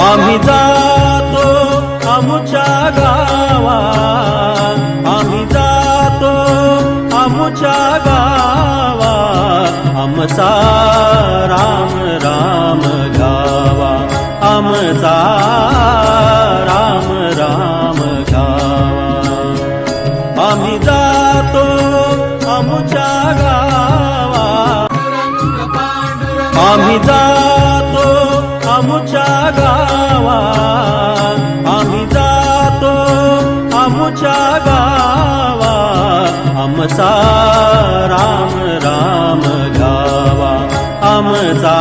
आम्ही जातो आमुच्या गावा, आम्ही जातो आमुच्या गावा, आमचा राम राम घ्यावा, आमचा राम राम घ्यावा। आम्ही जातो आमुच्या गावा, आम्ही जातो आमुच्या गावा, आम्ही जातो आमुच्या गावा, आमचा राम राम घ्यावा, आमचा